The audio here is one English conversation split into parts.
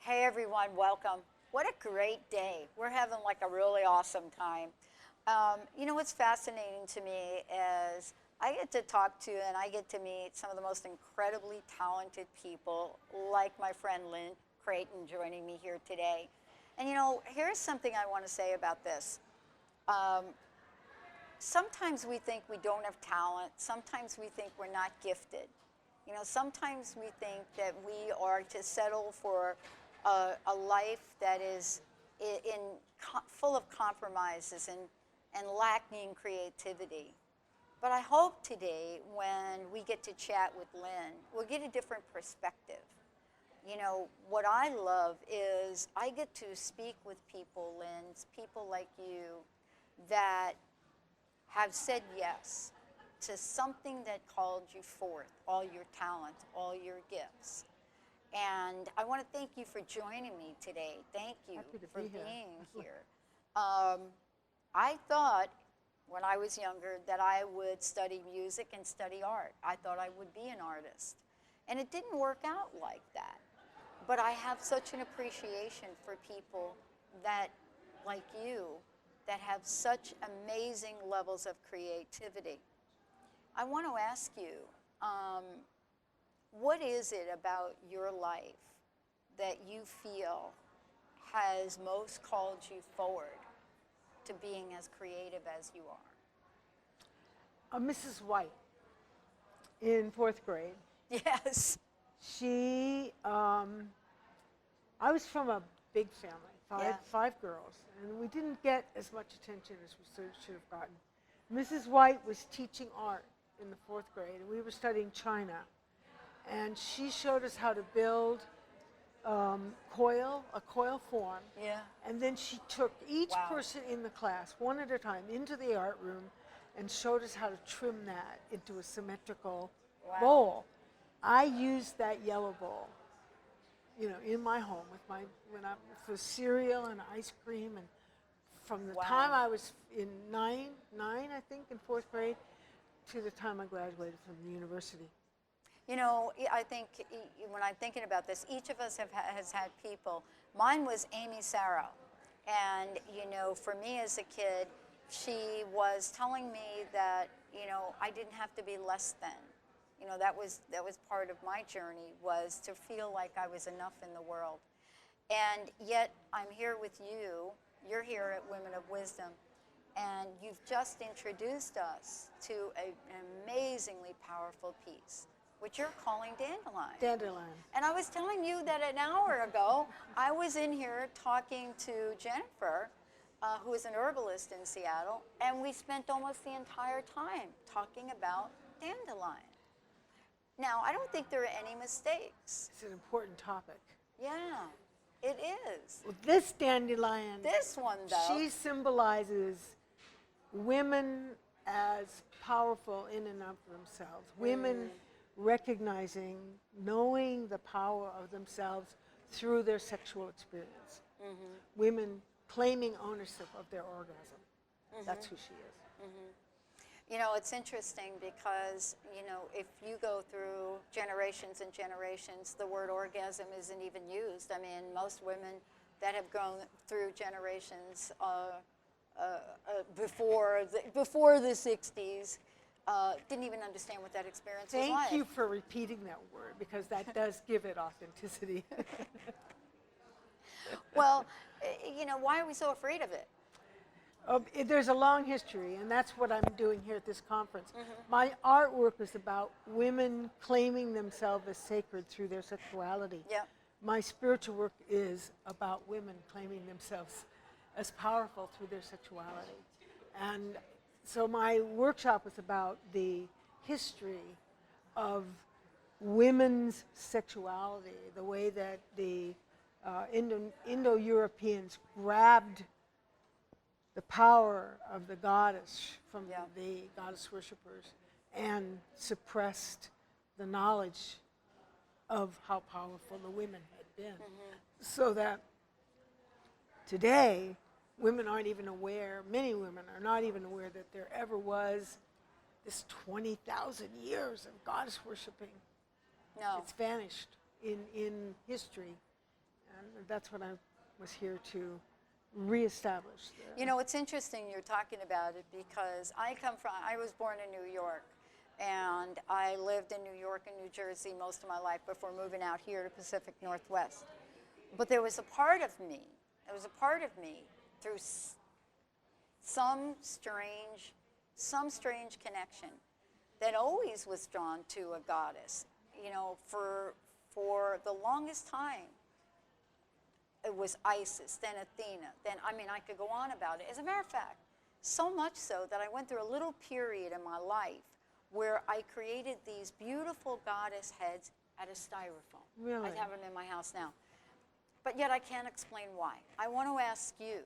Hey everyone, welcome. What a great day. We're having like a really awesome time. What's fascinating to me is I get to talk to and I get to meet some of the most incredibly talented people, like my friend Lynn Creighton joining me here today. And here's something I want to say about this. Um, Sometimes we think we don't have talent. Sometimes we think we're not gifted. Sometimes we think that we are to settle for a life that is full of compromises and lacking creativity. But I hope today, when we get to chat with Lynn, we'll get a different perspective. What I love is I get to speak with people, Lynn, people like you, that have said yes to something that called you forth, all your talent, all your gifts. And I want to thank you for joining me today. Thank you for being here. I thought when I was younger that I would study music and study art. I thought I would be an artist. And it didn't work out like that. But I have such an appreciation for people that, like you, that have such amazing levels of creativity. I want to ask you, what is it about your life that you feel has most called you forward to being as creative as you are? Mrs. White in fourth grade. Yes. I was from a big family, Yeah. five girls, and we didn't get as much attention as we should have gotten. Mrs. White was teaching art in the fourth grade, and we were studying China. And she showed us how to build a coil form. Yeah. And then she took each Wow. person in the class, one at a time, into the art room and showed us how to trim that into a symmetrical Wow. bowl. I used that yellow bowl, in my home for cereal and ice cream, and from the Wow. time I was in nine, I think, in fourth grade, to the time I graduated from the university. I think when I'm thinking about this, each of us has had people. Mine was Amy Sarrow. And, for me as a kid, she was telling me that, I didn't have to be less than. That was part of my journey, was to feel like I was enough in the world. And yet I'm here with you. You're here at Women of Wisdom. And you've just introduced us to an amazingly powerful piece, which you're calling Dandelion. Dandelion. And I was telling you that an hour ago, I was in here talking to Jennifer, who is an herbalist in Seattle, and we spent almost the entire time talking about dandelion. Now, I don't think there are any mistakes. It's an important topic. Yeah, it is. Well, this dandelion, This one, though. she symbolizes women as powerful in and of themselves. Women recognizing, knowing the power of themselves through their sexual experience. Women claiming ownership of their orgasm. That's who she is. It's interesting because, if you go through generations and generations, the word orgasm isn't even used. I mean, most women that have gone through generations before the 60s didn't even understand what that experience was like. Thank you for repeating that word, because that does give it authenticity. Well, why are we so afraid of it? There's a long history, and that's what I'm doing here at this conference. My artwork is about women claiming themselves as sacred through their sexuality. Yep. My spiritual work is about women claiming themselves as powerful through their sexuality. And so my workshop is about the history of women's sexuality, the way that the Indo-Europeans grabbed the power of the goddess from the goddess worshippers and suppressed the knowledge of how powerful the women had been. So that today, women aren't even aware, many women are not even aware that there ever was this 20,000 years of goddess worshiping. No. It's vanished in history. And that's what I was here to reestablish. You know, it's interesting you're talking about it because I was born in New York, and I lived in New York and New Jersey most of my life before moving out here to Pacific Northwest. But there was a part of me through some strange connection that always was drawn to a goddess. You know, for the longest time, it was Isis, then Athena, then, I mean, I could go on about it. As a matter of fact, so much so that I went through a little period in my life where I created these beautiful goddess heads out of styrofoam. Really? I have them in my house now. But yet I can't explain why. I want to ask you,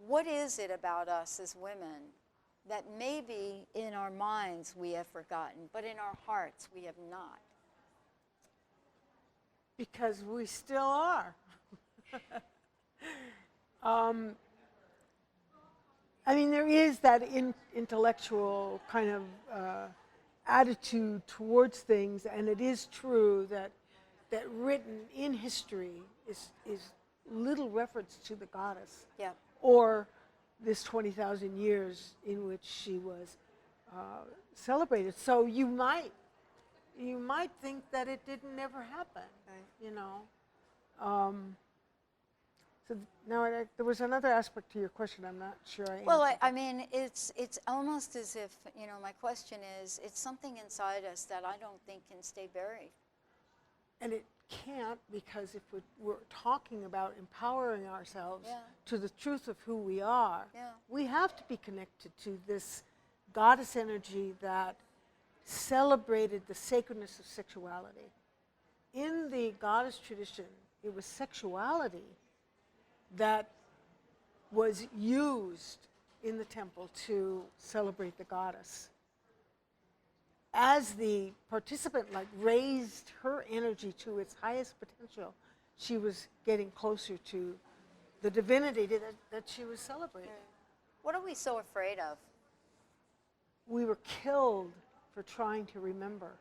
what is it about us as women that maybe in our minds we have forgotten, but in our hearts we have not? Because we still are. I mean, there is that intellectual kind of attitude towards things, and it is true that written in history is little reference to the goddess, Yeah. or this 20,000 years in which she was celebrated. So you might think that it didn't ever happen, Right. you know. So now there was another aspect to your question. I'm not sure I Well, answered. I mean, it's almost as if, you know, my question is, it's something inside us that I don't think can stay buried. And it can't, because if we're talking about empowering ourselves Yeah. to the truth of who we are, Yeah. we have to be connected to this goddess energy that celebrated the sacredness of sexuality. In the goddess tradition, it was sexuality that was used in the temple to celebrate the goddess. As the participant raised her energy to its highest potential, she was getting closer to the divinity that she was celebrating. What are we so afraid of? We were killed for trying to remember.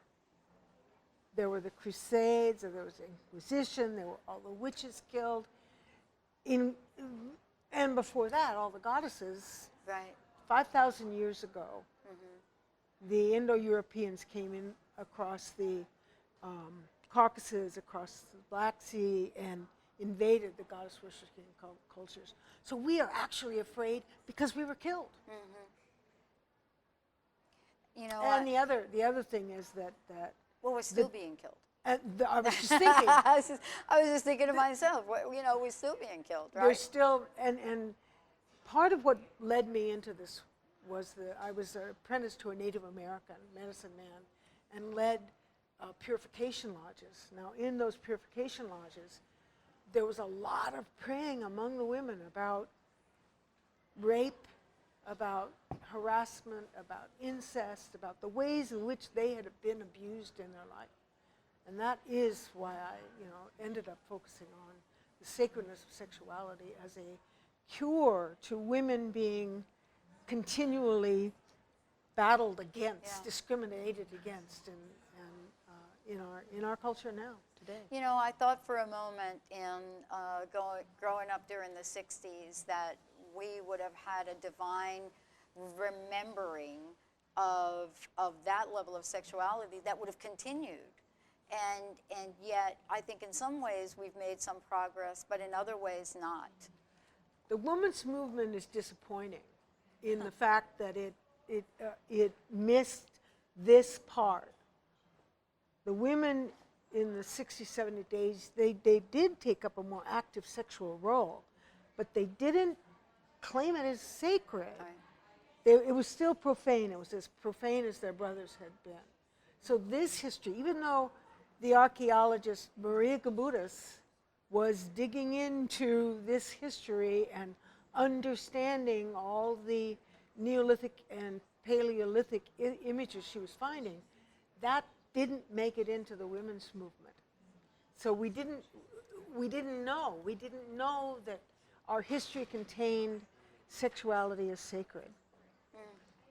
There were the Crusades, there was the Inquisition, there were all the witches killed. And before that, all the goddesses. Right. 5,000 years ago, the Indo-Europeans came in across the Caucasus, across the Black Sea, and invaded the goddess worshipping cultures. So we are actually afraid because we were killed. You know, And the other thing is that well, we're still being killed. I was just thinking, I was just thinking to myself, you know, we're still being killed, right? there's still, and part of what led me into this was I was an apprentice to a Native American medicine man and led purification lodges. Now, in those purification lodges, there was a lot of praying among the women about rape, about harassment, about incest, about the ways in which they had been abused in their life. And that is why I, ended up focusing on the sacredness of sexuality as a cure to women being continually battled against, discriminated against, and in our culture now, today. You know, I thought for a moment in growing up during the 60s that we would have had a divine remembering of that level of sexuality that would have continued. And yet, I think in some ways we've made some progress, but in other ways not. The women's movement is disappointing in the fact that it missed this part. The women in the 60s, 70s days, they did take up a more active sexual role, but they didn't claim it as sacred. Right. It was still profane. It was as profane as their brothers had been. So this history, even though the archaeologist Maria Gabudas was digging into this history and understanding all the Neolithic and Paleolithic images she was finding, that didn't make it into the women's movement. So we didn't know that our history contained sexuality as sacred.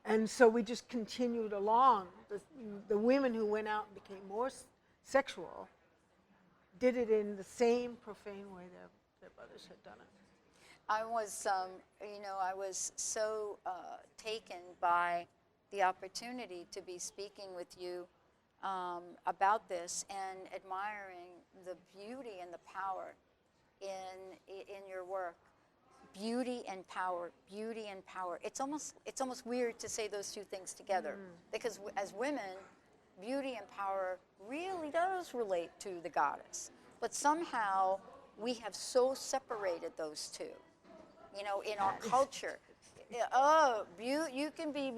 And so we just continued along. The women who went out and became more sexual did it in the same profane way their brothers had done it. I was, I was so taken by the opportunity to be speaking with you about this and admiring the beauty and the power in your work. Beauty and power, beauty and power. It's almost weird to say those two things together because as women, beauty and power really does relate to the goddess. But somehow we have so separated those two, in our culture. Oh, you can be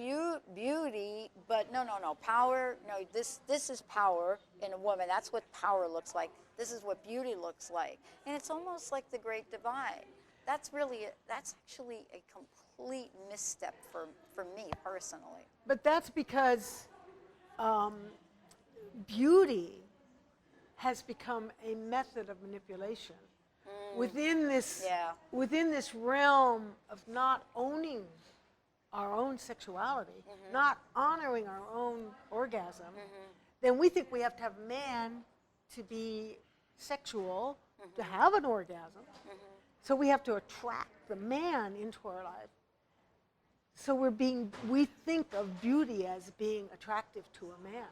beauty, but no, power, no, this is power in a woman. That's what power looks like. This is what beauty looks like. And it's almost like the great divide. That's actually a complete misstep for me personally. But that's because beauty has become a method of manipulation within this realm of not owning our own sexuality, not honoring our own orgasm. Then we think we have to have man to be sexual to have an orgasm. So we have to attract the man into our life. So we think of beauty as being attractive to a man.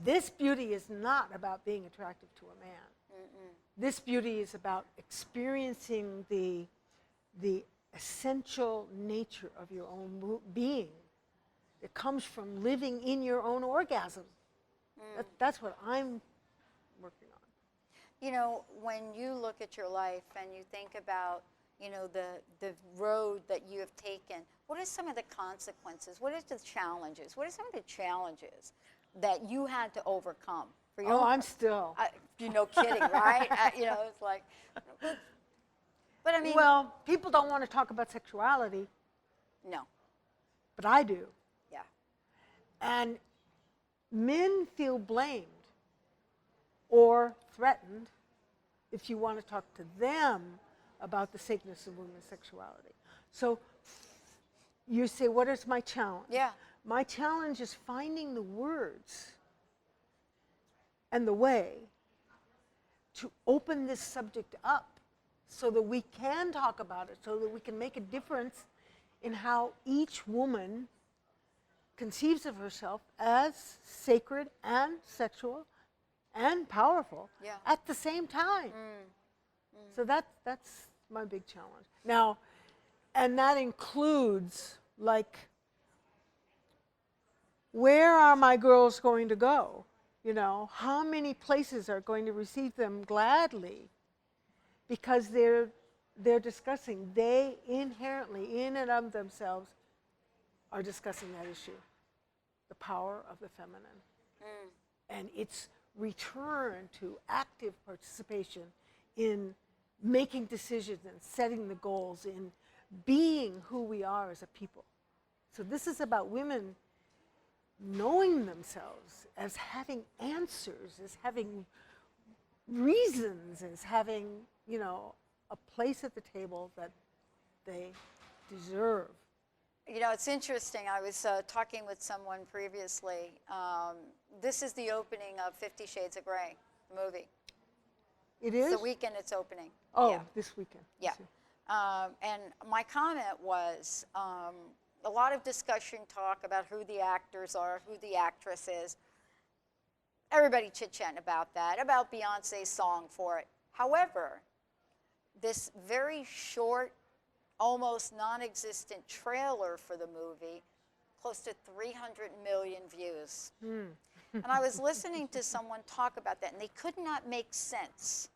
This beauty is not about being attractive to a man. This beauty is about experiencing the essential nature of your own being. It comes from living in your own orgasm. That's what I'm working on. When you look at your life and you think about, the road that you have taken, what are some of the consequences? What are the challenges? What are some of the challenges that you had to overcome? For your I'm still. No kidding, right? It's like, but I mean. Well, people don't want to talk about sexuality. No. But I do. Yeah. And men feel blamed or threatened if you want to talk to them about the sacredness of women's sexuality. So you say, what is my challenge? Yeah. My challenge is finding the words and the way to open this subject up so that we can talk about it, so that we can make a difference in how each woman conceives of herself as sacred and sexual and powerful at the same time. So that's my big challenge. Now, and that includes, like, where are my girls going to go? How many places are going to receive them gladly? Because they're discussing, they inherently, in and of themselves, are discussing that issue, the power of the feminine. And its return to active participation in making decisions and setting the goals, in being who we are as a people. So this is about women knowing themselves as having answers, as having reasons, as having, a place at the table that they deserve. It's interesting. I was talking with someone previously. This is the opening of 50 Shades of Grey, the movie. It is? It's the weekend it's opening. Oh, yeah. This weekend. Yeah. And my comment was a lot of discussion, talk about who the actors are, who the actress is. Everybody chit-chatting about that, about Beyonce's song for it. However, this very short, almost non-existent trailer for the movie, close to 300 million views. And I was listening to someone talk about that, and they could not make sense.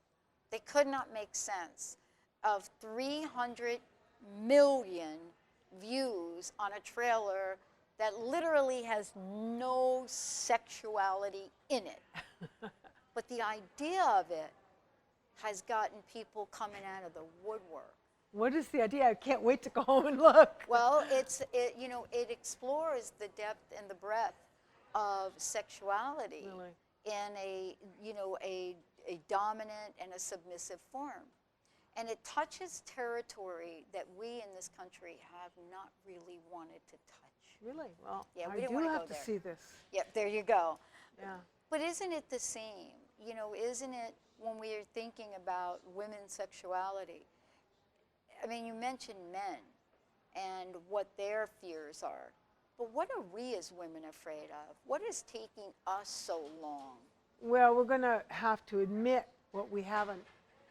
They could not make sense of 300 million views on a trailer that literally has no sexuality in it. But the idea of it has gotten people coming out of the woodwork. What is the idea? I can't wait to go home and look. Well, it explores the depth and the breadth of sexuality in a dominant and a submissive form. And it touches territory that we in this country have not really wanted to touch. Really? Well, Yeah, we I didn't do want to have go to there. see this. Yep, there you go. Yeah. But isn't it the same? Isn't it when we are thinking about women's sexuality, I mean, you mentioned men and what their fears are. But what are we as women afraid of? What is taking us so long? Well, we're going to have to admit what we haven't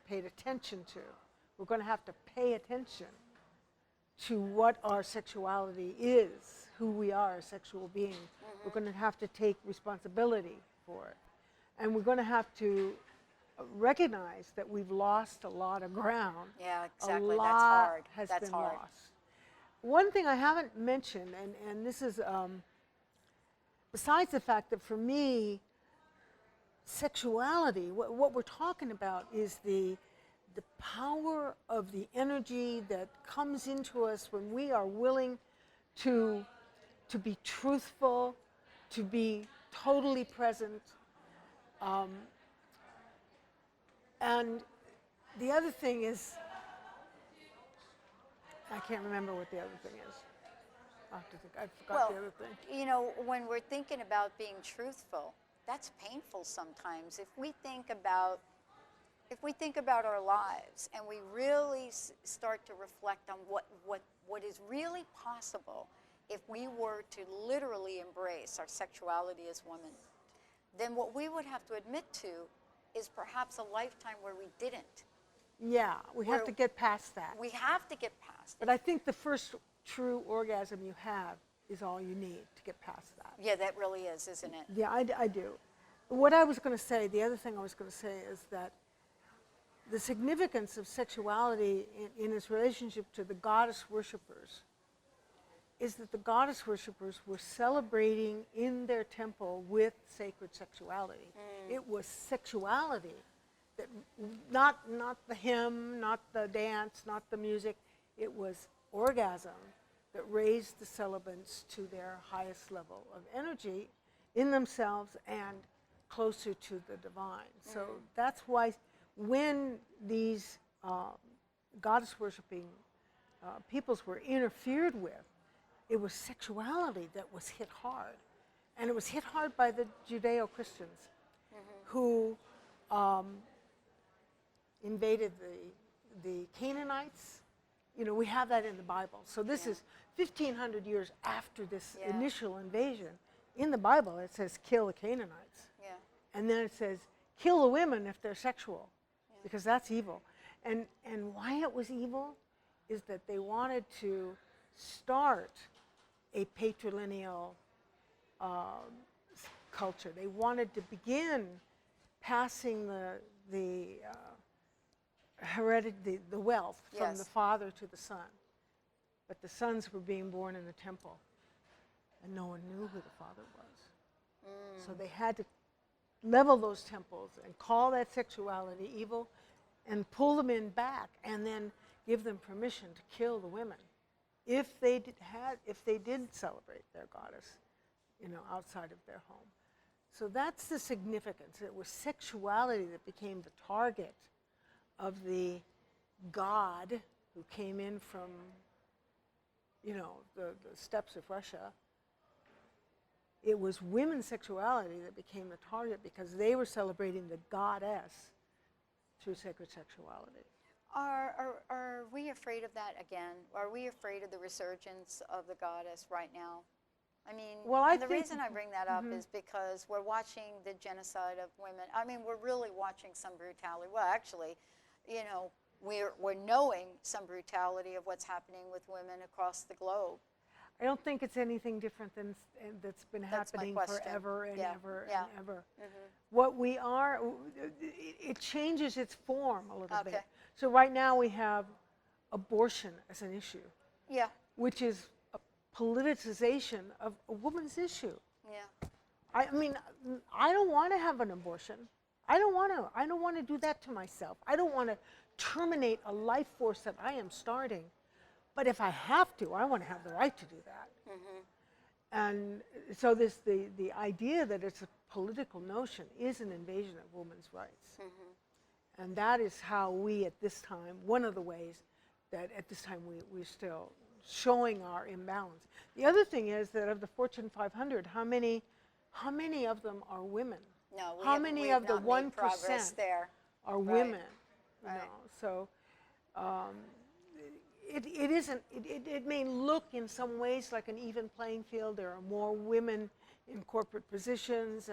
paid attention to. We're going to have to pay attention to what our sexuality is, who we are as sexual beings. We're going to have to take responsibility for it. And we're going to have to recognize that we've lost a lot of ground. Yeah, exactly. A lot That's hard. has That's been hard. lost. One thing I haven't mentioned, and this is, besides the fact that for me, sexuality, what we're talking about is the power of the energy that comes into us when we are willing to be truthful, to be totally present. And the other thing is, I can't remember what the other thing is. I have to think. I forgot the other thing. You know, when we're thinking about being truthful, that's painful sometimes. If we think about our lives and we really start to reflect on what is really possible if we were to literally embrace our sexuality as women, then what we would have to admit to is perhaps a lifetime where we didn't. Yeah, we have to get past that. We have to get past it. But I think the first true orgasm you have is all you need to get past that. Yeah, that really is, isn't it? Yeah, I do. What I was going to say, the other thing I was going to say is that the significance of sexuality in its relationship to the goddess worshippers is that the goddess worshippers were celebrating in their temple with sacred sexuality. It was sexuality, that not the hymn, not the dance, not the music. It was orgasm that raised the celebrants to their highest level of energy in themselves and closer to the divine. So that's why when these goddess worshiping peoples were interfered with, it was sexuality that was hit hard. And it was hit hard by the Judeo-Christians who invaded the Canaanites. You know, we have that in the Bible. So this is 1,500 years after this initial invasion. In the Bible, it says kill the Canaanites. Yeah. And then it says kill the women if they're sexual, because that's evil. And why it was evil is that they wanted to start a patrilineal culture. They wanted to begin passing the heredity, the wealth from the father to the son. But the sons were being born in the temple, and no one knew who the father was. So they had to level those temples and call that sexuality evil and pull them in back, and then give them permission to kill the women if they did celebrate their goddess, you know, outside of their home. So that's the significance. It was sexuality that became the target of the god who came in from, you know, the steppes of Russia. It was women's sexuality that became the target because they were celebrating the goddess through sacred sexuality. Are we afraid of that again? Are we afraid of the resurgence of the goddess right now? I mean, the reason I bring that up is because we're watching the genocide of women. I mean, we're really watching some brutality. Well, actually, you know, we're knowing some brutality of what's happening with women across the globe. I don't think it's anything different than that's been happening forever and ever and ever. What we are, it changes its form a little bit. So right now we have abortion as an issue, which is a politicization of a woman's issue. Yeah. I mean, I don't want to have an abortion. I don't want to do that to myself. I don't want to terminate a life force that I am starting. But if I have to, I want to have the right to do that. And so the idea that it's a political notion is an invasion of women's rights. And that is how we at this time, one of the ways that at this time we're still showing our imbalance. The other thing is that of the Fortune 500, how many of them are women? No, how many of the 1% there. are Right. women, you Right. know. So um, it isn't, it may look in some ways like an even playing field. There are more women in corporate positions,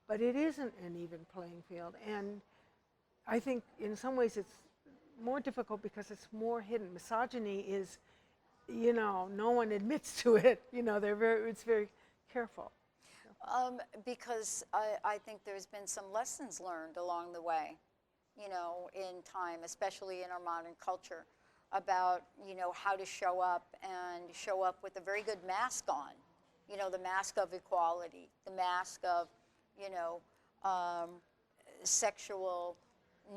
but it isn't an even playing field. And I think in some ways it's more difficult because it's more hidden. Misogyny is, you know, no one admits to it. You know, it's very careful. Because I think there's been some lessons learned along the way, you know, in time, especially in our modern culture, about, you know, how to show up with a very good mask on, you know, the mask of equality, the mask of, you know, sexual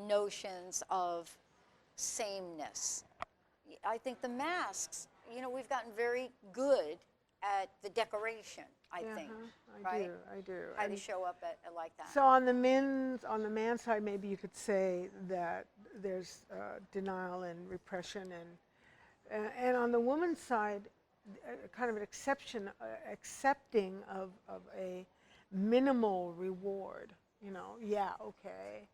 notions of sameness. I think the masks, you know, we've gotten very good at the decoration, I think, right? I do. How to show up like that. So on the man's side, maybe you could say that there's denial and repression, and on the woman's side, kind of an accepting of a minimal reward. You know, yeah, okay,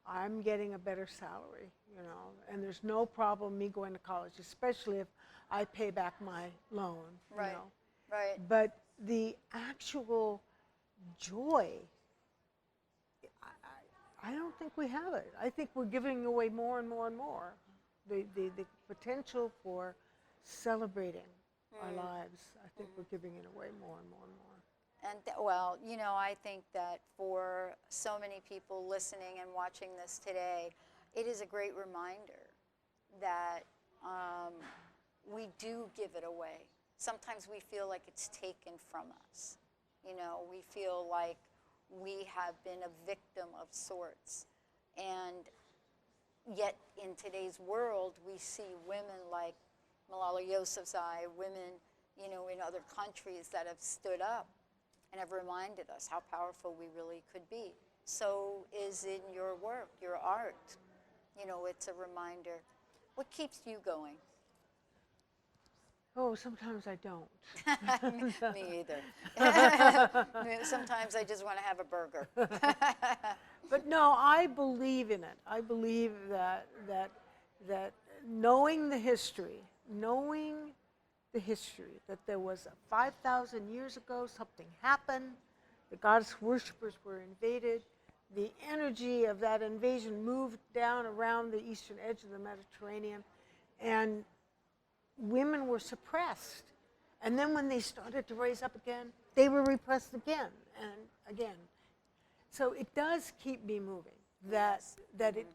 I'm getting a better salary, you know, and there's no problem me going to college, especially if I pay back my loan, Right. you know. Right. But the actual joy, I don't think we have it. I think we're giving away more and more and more. The potential for celebrating our lives, I think we're giving it away more and more and more. And well, you know, I think that for so many people listening and watching this today, it is a great reminder that we do give it away. Sometimes we feel like it's taken from us. You know, we feel like we have been a victim of sorts. And yet in today's world, we see women like Malala Yousafzai, women, you know, in other countries that have stood up and have reminded us how powerful we really could be. So is in your work, your art. You know, it's a reminder. What keeps you going? Oh, sometimes I don't. Me either. Sometimes I just want to have a burger. But no, I believe in it. I believe that knowing the history, that there was 5,000 years ago, something happened, the goddess worshippers were invaded, the energy of that invasion moved down around the eastern edge of the Mediterranean, and women were suppressed. And then when they started to raise up again, they were repressed again and again. So it does keep me moving, that it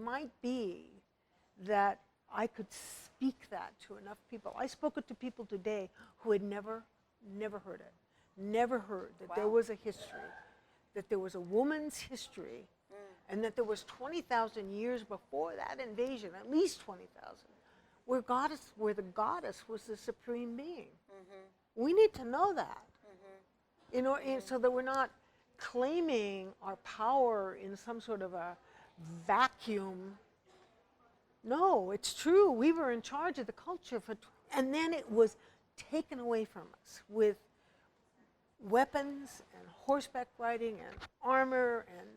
might be that I could speak that to enough people. I spoke it to people today who had never heard it, never heard that there was a history, that there was a woman's history, and that there was 20,000 years before that invasion, at least 20,000, where the goddess was the supreme being. We need to know that, you know, so that we're not claiming our power in some sort of a vacuum. No, it's true. We were in charge of the culture and then it was taken away from us with weapons and horseback riding and armor and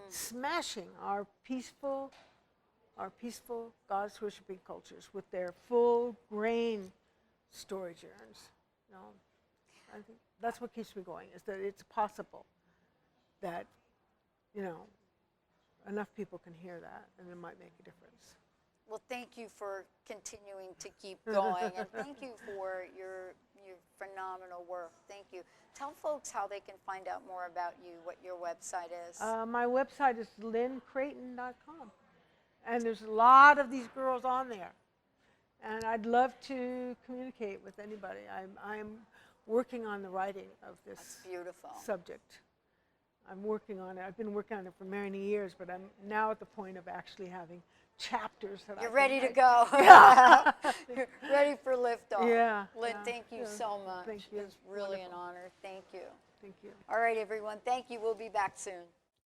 smashing our peaceful goddess worshiping cultures with their full grain storage urns. You know, I think that's what keeps me going, is that it's possible that, you know, enough people can hear that and it might make a difference. Well, thank you for continuing to keep going, and thank you for your phenomenal work. Thank you. Tell folks how they can find out more about you, what your website is. My website is lyncreighton.com, and there's a lot of these girls on there, and I'd love to communicate with anybody. I'm working on the writing of this subject. I'm working on it. I've been working on it for many years, but I'm now at the point of actually having chapters that You're ready to go. Yeah. You're ready for liftoff. Yeah. Lynn, thank you so much. Thank you. It was really an honor. Thank you. Thank you. All right, everyone. Thank you. We'll be back soon.